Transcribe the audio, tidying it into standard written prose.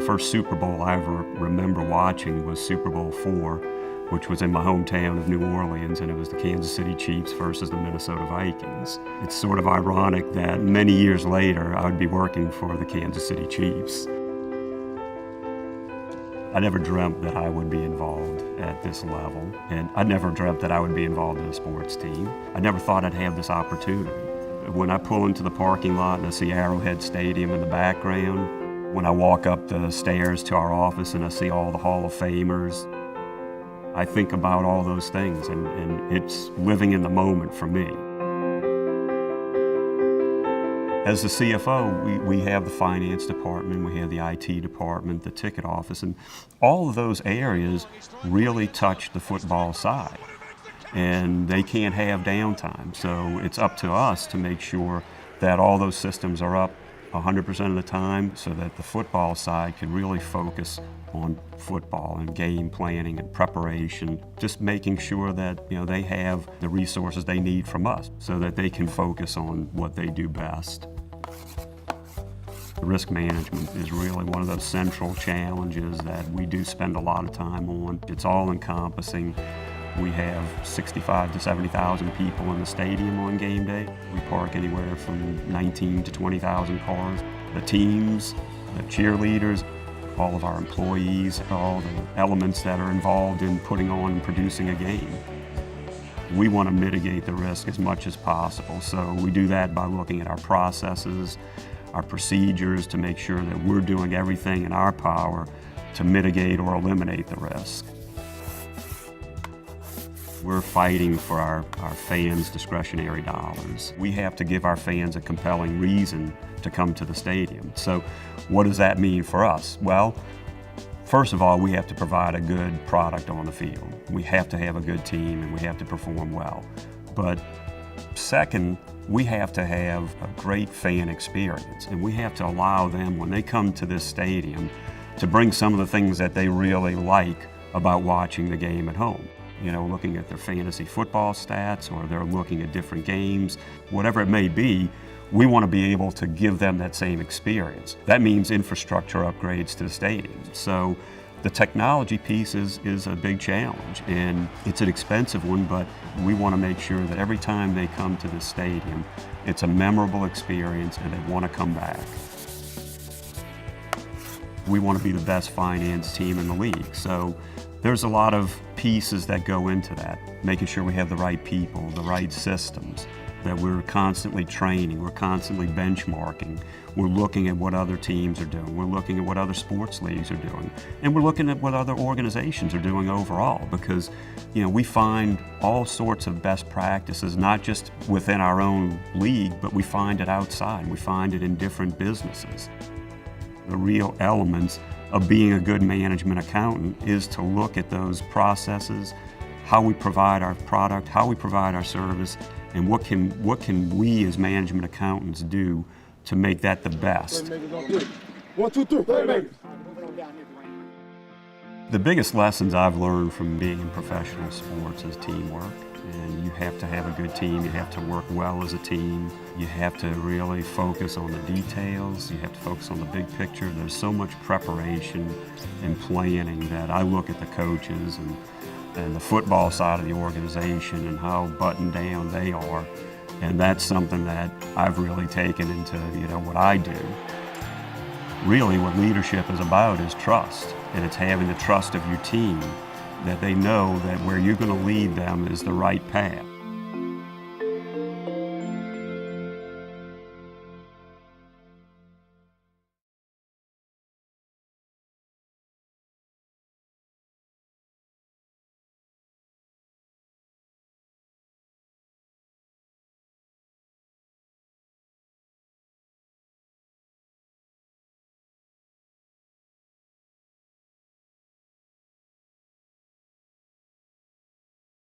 first Super Bowl I ever remember watching was Super Bowl IV, which was in my hometown of New Orleans, and it was the Kansas City Chiefs versus the Minnesota Vikings. It's sort of ironic that many years later I would be working for the Kansas City Chiefs. I never dreamt that I would be involved at this level, and I never dreamt that I would be involved in a sports team. I never thought I'd have this opportunity. When I pull into the parking lot and I see Arrowhead Stadium in the background, when I walk up the stairs to our office and I see all the Hall of Famers, I think about all those things, and it's living in the moment for me. As the CFO, we have the finance department, we have the IT department, the ticket office, and all of those areas really touch the football side. And they can't have downtime, so it's up to us to make sure that all those systems are up 100% of the time so that the football side can really focus on football and game planning and preparation, just making sure that they have the resources they need from us so that they can focus on what they do best. Risk management is really one of those central challenges that we do spend a lot of time on. It's all encompassing. We have 65 to 70,000 people in the stadium on game day. We park anywhere from 19 to 20,000 cars. The teams, the cheerleaders, all of our employees, all the elements that are involved in putting on and producing a game. We want to mitigate the risk as much as possible, so we do that by looking at our processes, our procedures to make sure that we're doing everything in our power to mitigate or eliminate the risk. We're fighting for our fans' discretionary dollars. We have to give our fans a compelling reason to come to the stadium. So what does that mean for us? Well, first of all, we have to provide a good product on the field. We have to have a good team and we have to perform well. But second, we have to have a great fan experience, and we have to allow them, when they come to this stadium, to bring some of the things that they really like about watching the game at home. Looking at their fantasy football stats, or they're looking at different games, whatever it may be, we want to be able to give them that same experience. That means infrastructure upgrades to the stadium. So the technology piece is a big challenge, and it's an expensive one, but we want to make sure that every time they come to the stadium, it's a memorable experience and they want to come back. We want to be the best finance team in the league, so there's a lot of pieces that go into that, making sure we have the right people, the right systems, that we're constantly training, we're constantly benchmarking, we're looking at what other teams are doing, we're looking at what other sports leagues are doing, and we're looking at what other organizations are doing overall, because we find all sorts of best practices, not just within our own league, but we find it outside, we find it in different businesses. The real elements of being a good management accountant is to look at those processes, how we provide our product, how we provide our service, and what can we as management accountants do to make that the best. 1, 2, 3. The biggest lessons I've learned from being in professional sports is teamwork. And you have to have a good team, you have to work well as a team, you have to really focus on the details, you have to focus on the big picture. There's so much preparation and planning that I look at the coaches and the football side of the organization and how buttoned down they are, and that's something that I've really taken into what I do. Really what leadership is about is trust, and it's having the trust of your team, that they know that where you're going to lead them is the right path.